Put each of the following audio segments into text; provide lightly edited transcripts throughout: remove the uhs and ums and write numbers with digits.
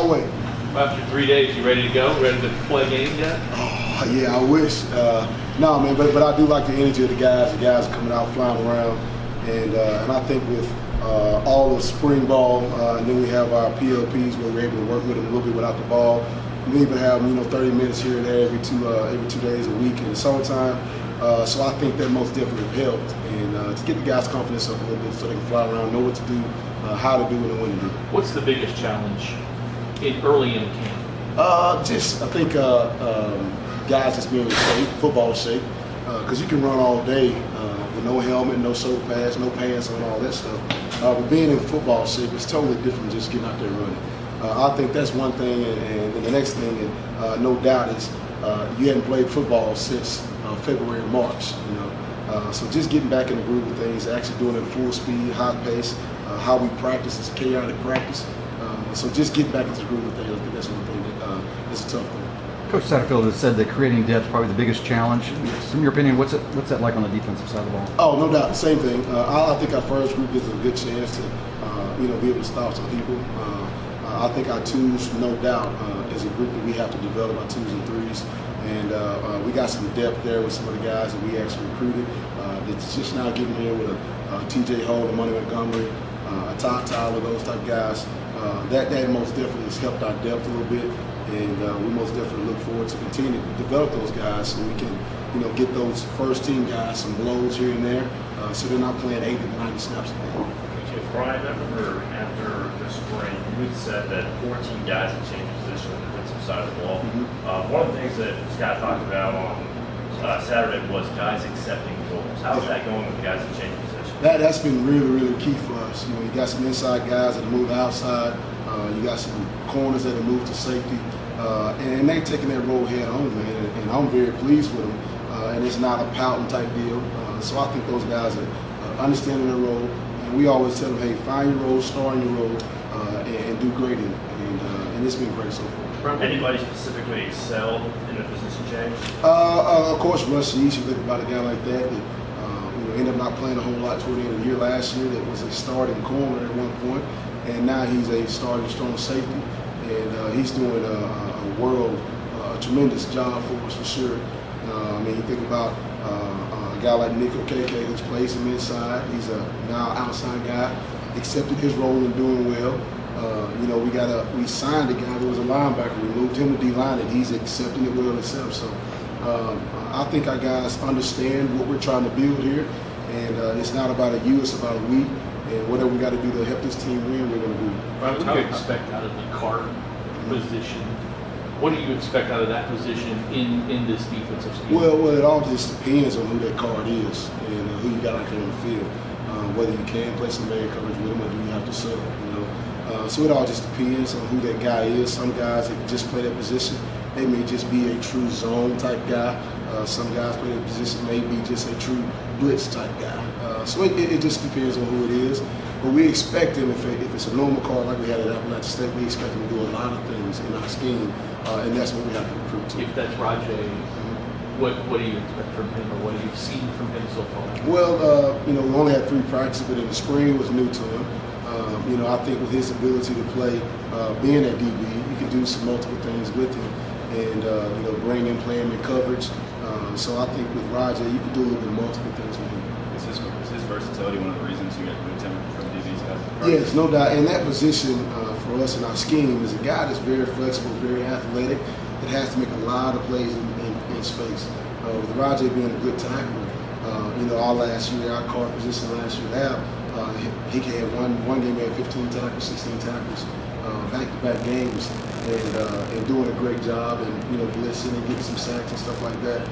I'll wait. After 3 days, you ready to go? Ready to play a game yet? Oh, yeah, I wish. No, man, but I do like the energy of the guys. The guys are coming out, flying around, and I think with all the spring ball, and then we have our PLPs where we're able to work with them a little bit without the ball. We even have 30 minutes here and there every 2 days a week in the summertime. So I think that most definitely have helped, and to get the guys' confidence up a little bit so they can fly around, know what to do, how to do it, and when to do it. What's the biggest challenge early in camp? I think guys just being in shape, football shape, because you can run all day with no helmet, no shoulder pads, no pants on, all that stuff. But being in football shape is totally different than just getting out there running. I think that's one thing, and the next thing, and no doubt, is you hadn't played football since February and March. So just getting back in the groove of things, actually doing it at full speed, high pace, how we practice is chaotic practice. So just getting back into the groove of things, I think that's one thing that is a tough thing. Coach Satterfield has said that creating depth is probably the biggest challenge. Yes. From your opinion, what's that like on the defensive side of the ball? Oh, no doubt, same thing. I think our first group gives us a good chance to, be able to stop some people. I think our twos, no doubt, is a group that we have to develop, our twos and threes. And we got some depth there with some of the guys that we actually recruited. That's just now getting here with a TJ Hall, a Money Montgomery, a Todd Tyler, those type guys. That most definitely has helped our depth a little bit. And we most definitely look forward to continue to develop those guys so we can, get those first team guys some blows here and there, so they're not playing 80 to 90 snaps a game. Bryan, I remember after the spring, you had said that 14 guys had changed position on the defensive side of the ball. Mm-hmm. One of the things that Scott talked about on Saturday was guys accepting goals. How's that going with the guys that change position? That's been really, really key for us. You got some inside guys that move outside. You got some corners that have moved to safety. And they're taking that role head on, man. And I'm very pleased with them. And it's not a pouting type deal. So I think those guys are understanding their role. And we always tell them, hey, find your role, star in your role, and do great in it. And it's been great so far. Anybody specifically excelled in a position change? Of course, Russ, Yeast, you think about a guy like that ended up not playing a whole lot toward the end of the year last year. That was a starting corner at one point, and now he's a starting strong safety, and he's doing a tremendous job for us for sure. You think about a guy like Nick Okeke, who's plays him inside. He's a now outside guy, accepted his role and doing well. We signed a guy who was a linebacker. We moved him to D-line, and he's accepting it well himself. So I think our guys understand what we're trying to build here, and it's not about a you, it's about a we. And whatever we got to do to help this team win, we're going to do. What do you expect out of the guard position? What do you expect out of that position in this defensive scheme? Well, it all just depends on who that guard is and who you got out there on the field. Whether you can play some man coverage with him or do you have to settle, So it all just depends on who that guy is. Some guys that just play that position, they may just be a true zone type guy. Some guys play that position may be just a true blitz type guy. So it just depends on who it is. But we expect him, if it's a normal card like we had at Appalachian State, we expect him to do a lot of things in our scheme, and that's what we have to recruit to. If that's Rodjay, what do you expect from him, or what have you seen from him so far? Well, we only had 3 practices, but in the spring was new to him. I think with his ability to play, being at DB, you can do some multiple things with him, and bring him, play him in coverage. So I think with Rodjay, you can do a little bit of multiple things with him. Is his versatility one of the reasons you got moved him from DB to Yes, no doubt. And that position for us in our scheme is a guy that's very flexible, very athletic, that has to make a lot of plays in space. With Rodjay being a good tackler, our last year, our guard position last year, he had one game, he had 15 tackles, 16 tackles, back-to-back games, and doing a great job, and blitzing and getting some sacks and stuff like that.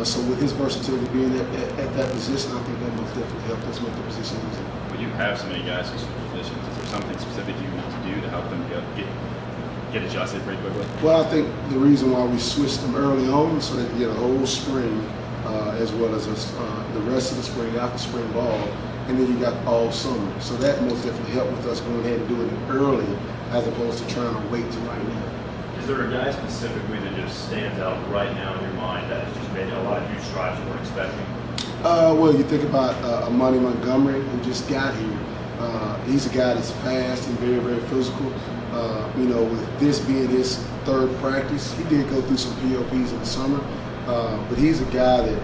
So with his versatility being at that position, I think that most definitely helped us make the position easier. When you have so many guys who switch positions, is there something specific you need to do to help them get adjusted pretty quickly? Well, I think the reason why we switched them early on so that you get a whole spring, as well as the rest of the spring after spring ball, and then you got all summer. So that most definitely helped with us going ahead and doing it early, as opposed to trying to wait to right now. Is there a guy specifically that just stands out right now in your mind that has just made a lot of huge strides you weren't expecting? Well, you think about Money Montgomery, who just got here. He's a guy that's fast and very, very physical. With this being his third practice, he did go through some POPs in the summer, but he's a guy that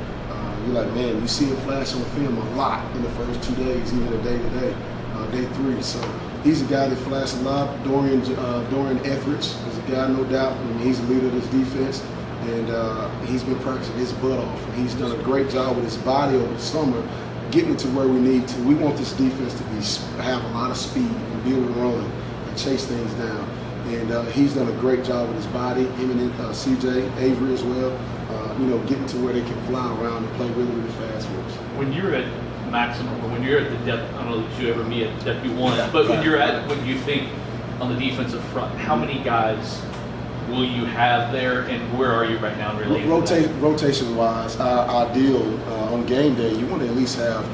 you're like, man, you see him flash on film a lot in the first 2 days, even a day-to-day, day 3. So he's a guy that flashed a lot. Dorian Etheridge is a guy, no doubt. I mean, he's the leader of this defense, and he's been practicing his butt off. And he's done a great job with his body over the summer, getting it to where we need to. We want this defense to have a lot of speed and be able to run and chase things down. And he's done a great job with his body. Him and CJ Avery as well. Getting to where they can fly around and play really, really fast for us. When you're at maximum, or when you're at the depth, I don't know that you ever meet at depth you want, but when you're at, when you think on the defensive front, how many guys will you have there, and where are you right now in relation? Rotation-wise, our deal on game day, you want to at least have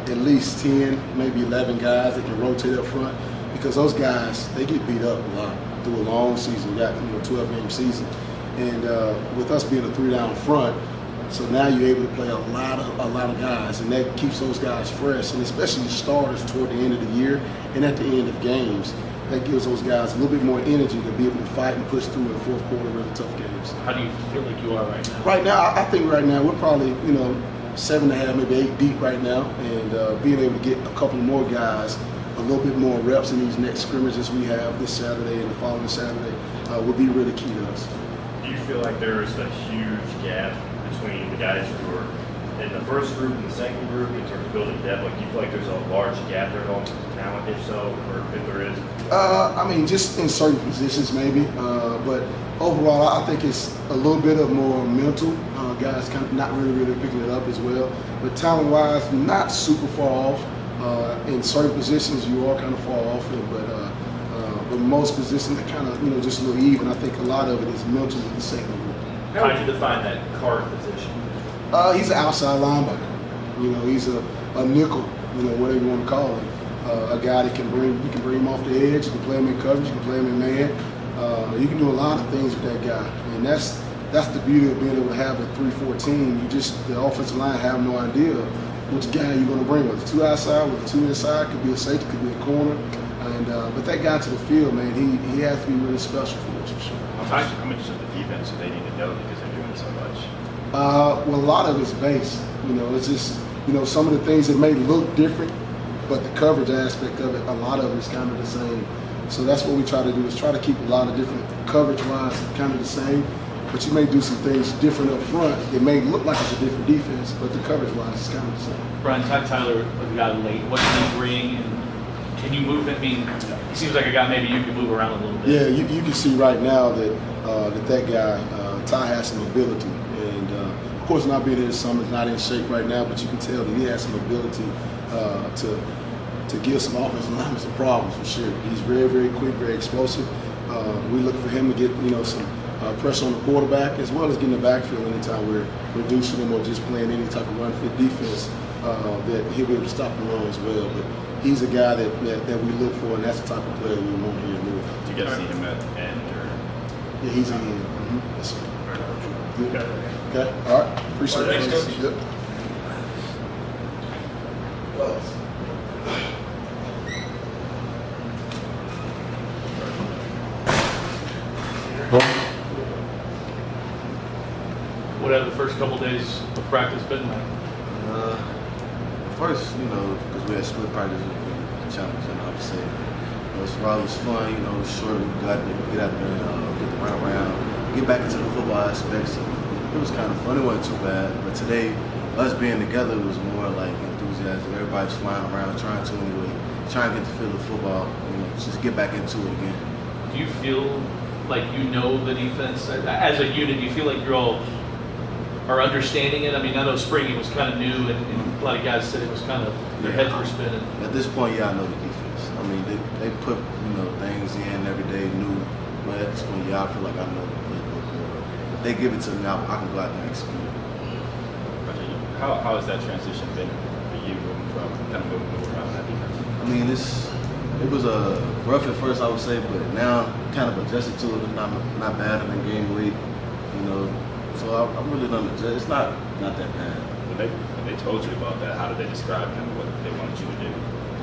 at least 10, maybe 11 guys that can rotate up front, because those guys, they get beat up a lot through a long season. You got 12-game season. And with us being a 3-down front, so now you're able to play a lot of guys, and that keeps those guys fresh, and especially starters toward the end of the year and at the end of games. That gives those guys a little bit more energy to be able to fight and push through in fourth quarter really tough games. How do you feel like you are right now? Right now, I think right now we're probably 7.5, maybe 8 deep right now, and being able to get a couple more guys a little bit more reps in these next scrimmages we have this Saturday and the following Saturday will be really key to us. Do you feel like there's a huge gap between the guys who are in the first group and the second group in terms of building depth? Like, do you feel like there's a large gap there on talent, if so, or if there is? I mean, just in certain positions maybe, but overall I think it's a little bit of more mental. Guys kind of not really picking it up as well. But talent-wise, not super far off. In certain positions you are kind of far off, but most positions are kind of just a little even. I think a lot of it is mental with the second group. How would you define that card position? He's an outside linebacker. He's a nickel, whatever you want to call him. A guy that you can bring him off the edge, you can play him in coverage, you can play him in man. You can do a lot of things with that guy. And that's the beauty of being able to have a 3-4 the offensive line have no idea which guy you're going to bring. With 2 outside, with 2 inside, could be a safety, could be a corner. But that guy to the field, man, he has to be really special for us, for sure. How much of the defense do they need to know because they're doing so much? Well, a lot of it's base. It's just, some of the things that may look different, but the coverage aspect of it, a lot of it is kind of the same. So that's what we try to do, is try to keep a lot of different coverage-wise kind of the same. But you may do some things different up front. It may look like it's a different defense, but the coverage-wise is kind of the same. Brian, Tyler got late. What can he bring? And can you move him? I mean, he seems like a guy maybe you can move around a little bit. Yeah, you can see right now that guy, Ty, has some ability. And, of course, not being in his summer, not in shape right now, but you can tell that he has some ability to give some offensive linemen some problems, for sure. He's very, very quick, very explosive. We look for him to get, some pressure on the quarterback, as well as getting the backfield anytime we're reducing him or just playing any type of run-fit defense, that he'll be able to stop the run as well. But he's a guy that we look for, and that's the type of player we want here to move. Do you guys see him at end or? Yeah, he's in. Yes, sir. Good. Okay. All right. Appreciate it. Thanks, Coach. Yep. What have the first couple days of practice been like? First, because we had split practice with the challenge, and obviously, it was fun. Short, we got to get out there, get the run around, get back into the football aspect. So it was kind of fun. It wasn't too bad. But today, us being together was more like enthusiasm. Everybody's flying around, trying to get the feel of football. Just get back into it again. Do you feel like you know the defense as a unit? Do you feel like you're all are understanding it? I mean, I know spring was kind of new, and a lot of guys said it was kind of their heads were spinning. At this point, I know the defense. I mean, they put things in every day new, but at this point, I feel like I know the playbook. If they give it to me, I can go out there and execute. How has that transition been for you moving around that defense? I mean, it was rough at first, I would say, but now kind of adjusted to it. It's not bad in the game week, So I'm really done. It's not that bad. When they told you about that, how did they describe kind of what they wanted you to do?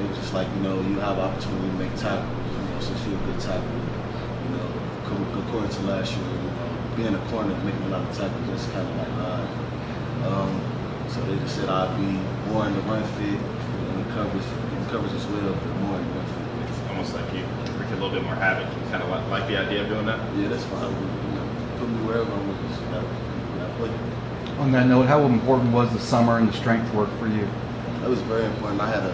It was just like, you know, you have opportunity to make tackles, you know, since you're a good tackle. You know, according to last year, you know, being a corner, making a lot of tackles, that's kind of like odd. So they just said I'd be more in the run fit, you know, in coverage as well, but more in the run fit. It's almost like you wreak a little bit more havoc. You kind of like the idea of doing that? Yeah, that's fine. You know, put me wherever I'm with this. I play. On that note, how important was the summer and the strength work for you? That was very important. I had to,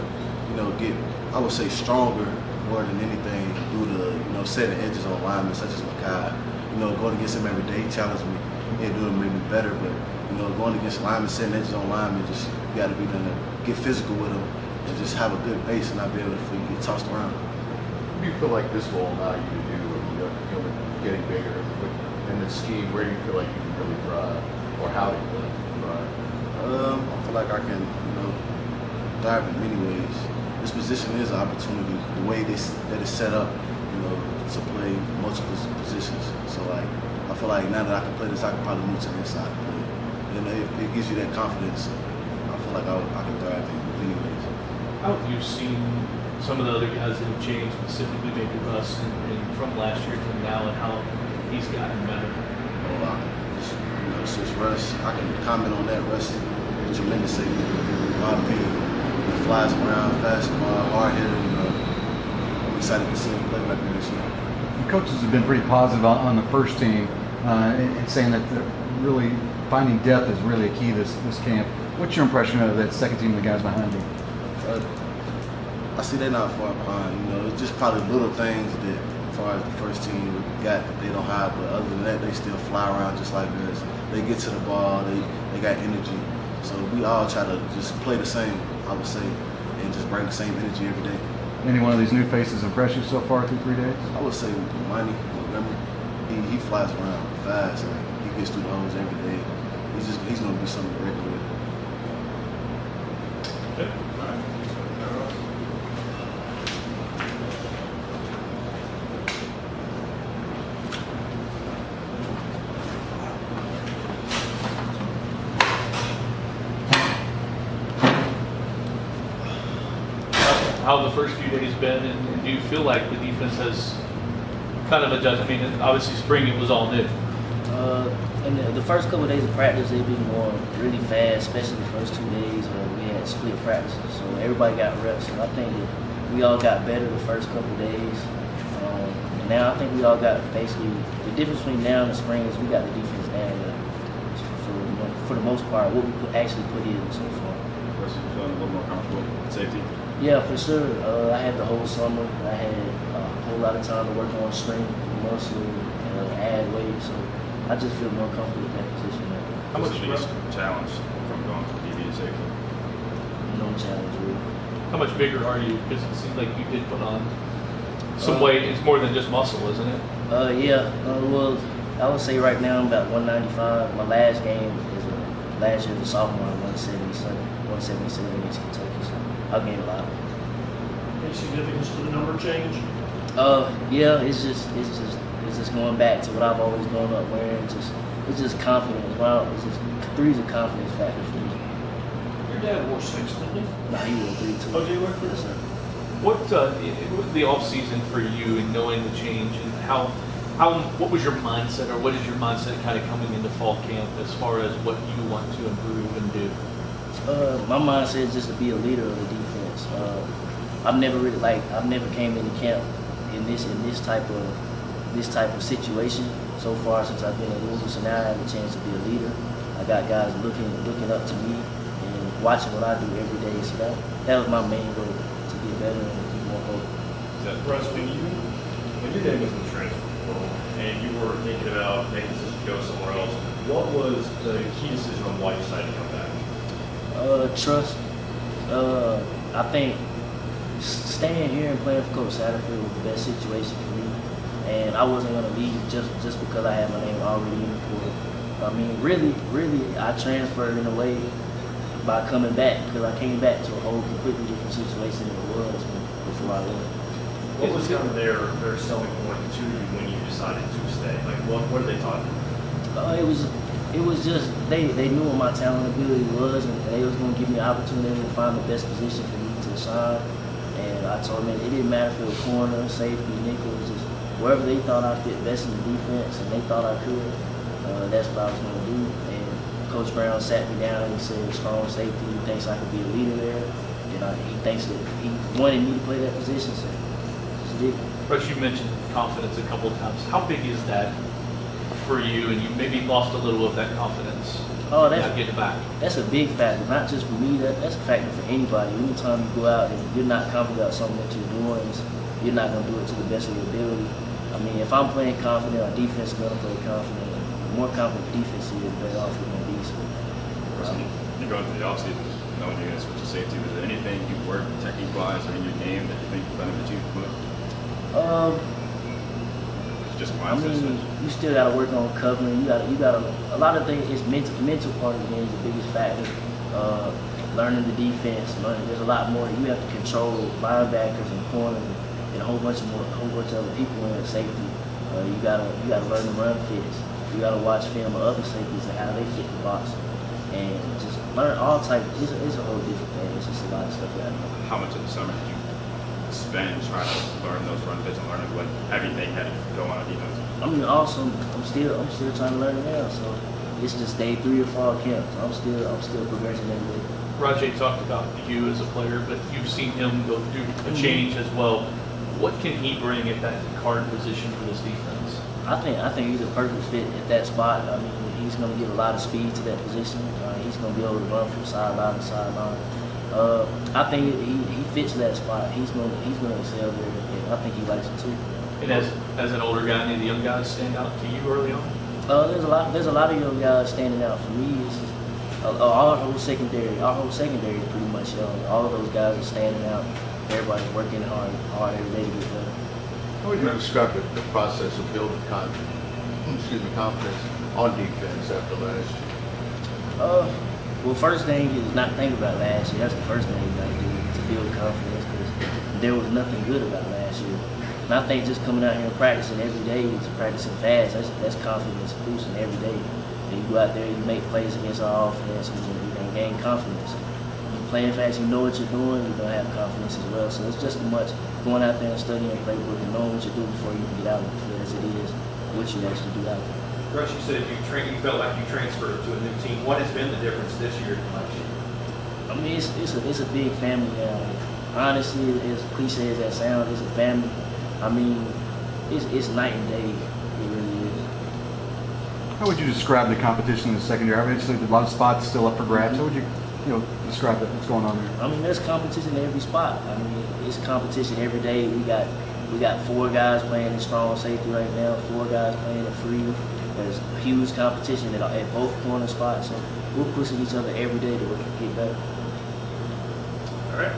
you know, get, I would say, stronger more than anything due to, you know, setting edges on linemen such as Makai. You know, going against him every day, he challenged me. He didn't do it made me better, but, you know, going against linemen, setting edges on linemen, just, you got to be done to get physical with them and just have a good base and not be able to get tossed around. What do you feel like this will allow you to do when you feel like getting bigger in the scheme? Where do you feel like you can really thrive, or how do you feel like you can thrive? I feel like I can, you know, thrive in many ways. This position is an opportunity. The way that it's set up, you know, to play multiple positions. So like, I feel like now that I can play this, I can probably move to the inside and play. You know, it gives you that confidence. I feel like I can thrive in many ways. How have you seen some of the other guys that have changed, specifically maybe Russ, and from last year to now, and how he's gotten better? You know, since Russ, I can comment on that. Russ is a tremendous safety, in my opinion. He flies around, fast, hard hitter. You know, I'm excited to see him play back there this year. The coaches have been pretty positive on the first team, and saying that really finding depth is really a key this camp. What's your impression of that second team, the guys behind you? I see they're not far behind. You know, it's just probably little things that, as far as the first team got, that they don't have. But other than that, they still fly around just like us. They get to the ball. They got energy. So we all try to just play the same, I would say, and just bring the same energy every day. Any one of these new faces impress you so far through 3 days? I would say Money, remember, he flies around fast. Like, he gets through the holes every day. He's going to be something regular. Okay. All right. How have the first few days been, and do you feel like the defense has kind of adjusted? I mean, obviously spring it was all new. And the first couple of days of practice, they've been going really fast, especially the first 2 days. We had split practices, so everybody got reps. And I think that we all got better the first couple of days. And now I think we all got basically the difference between now and the spring is we got the defense down for the most part. What we actually put in so far. Russ, you feeling a little more comfortable with safety? Yeah, for sure. I had the whole summer. I had a whole lot of time to work on strength, muscle, add weight. So I just feel more comfortable with that position now. How much the biggest challenge from going from DB to safety? No challenge really. How much bigger are you? Because it seems like you did put on some weight. It's more than just muscle, isn't it? Yeah. Well, I would say right now I'm about 195. My last game is last year as a sophomore, 177 against Kentucky. So I gained a lot. Any significance to the number change? Yeah, it's just going back to what I've always grown up wearing. It's just confidence. Wow, it's just three's a confidence factor for me. Your dad wore 6, didn't he? Nah, he wore 3 too. Oh, did he wear 3? Yes, sir. What the off season for you and knowing the change, and what was your mindset, or what is your mindset kind of coming into fall camp as far as what you want to improve and do? My mindset is just to be a leader of the defense. I've never came into camp in this type of situation so far since I've been at Louisville. So now I have a chance to be a leader. I got guys looking up to me and watching what I do every day. So that was my main goal, to get better and be more focused. Russ, when your name was in the transfer portal and you were thinking about making a decision to go somewhere else, what was the key decision on why you decided to come back? Trust. I think staying here and playing for Coach Satterfield was the best situation for me, and I wasn't going to leave just because I had my name already in the portal. I mean, really, I transferred in a way by coming back, because I came back to a whole completely different situation than it was before I left. What was kind of their selling point to you when you decided to stay? Like, what are they talking about? It was just they knew what my talent and ability was, and they was going to give me an opportunity to find the best position for me to shine. And I told them it didn't matter if it was corner, safety, nickel, it was just wherever they thought I fit best in the defense and they thought I could, that's what I was going to do. And Coach Brown sat me down and he said, strong safety, he thinks I could be a leader there. And he thinks that he wanted me to play that position, so just did it. Russ, you mentioned confidence a couple of times. How big is that for you? And you maybe lost a little of that confidence. Oh, Not getting it back. that's a big factor, not just for me, that's a factor for anybody. Anytime you go out and you're not confident about something that you're doing, you're not going to do it to the best of your ability. I mean, if I'm playing confident, our defense is going to play confident. The more confident the defense is, the better off we're going to be. So, You're going to the offseason knowing you're going to switch to safety. Was there anything you worked technique-wise or in your game that you think will benefit you most? Just I mindset mean, switch? you still got to work on covering. You got a lot of things. It's mental part of the game is the biggest factor. Learning the defense. There's a lot more. You have to control linebackers and corners and a whole bunch of other people in safety. You gotta learn the run fits. You gotta watch film of other safeties and how they fit the box, and just learn all types. It's a whole different thing. It's just a lot of stuff you gotta know. How much of the summer did you spend trying to learn those run fits and learning what everything had to go on defense? I mean, also, I'm still trying to learn it now. So it's just day 3 of fall camp. So I'm still progressing every day. Rodjay talked about you as a player, but you've seen him go through a change as well. What can he bring at that guard position for this defense? I think he's a perfect fit at that spot. I mean, he's going to give a lot of speed to that position. He's going to be able to run from sideline to sideline. I think he fits that spot. He's going to excel there, and I think he likes it too. And as an older guy, any of the young guys stand out to you early on? There's a lot of young guys standing out for me. It's just, our whole secondary is pretty much young. All of those guys are standing out. Everybody's working hard every day to get better. How would you describe the process of building confidence on defense after last year? Well, first thing is not think about last year. That's the first thing you got to do to build confidence, because there was nothing good about last year. And I think just coming out here and practicing every day, practicing fast, that's confidence boosting every day. And you go out there, you make plays against our offense, and you're going to gain confidence. You're playing fast, you know what you're doing, you're going to have confidence as well. So it's just as much going out there and studying your playbook and knowing what you're doing before you can get out of the field as it is what you actually do out there. Russ, you said you felt like you transferred to a new team. What has been the difference this year to last year? I mean, it's a big family now. Honestly, as cliche as that sounds, it's a family. I mean, it's night and day. It really is. How would you describe the competition in the secondary? Obviously, a lot of spots still up for grabs. How would you describe that? What's going on there? I mean, there's competition in every spot. I mean, it's competition every day. We got 4 guys playing in strong safety right now, 4 guys playing in free. There's huge competition at both corner spots. So we're pushing each other every day to get better. All right.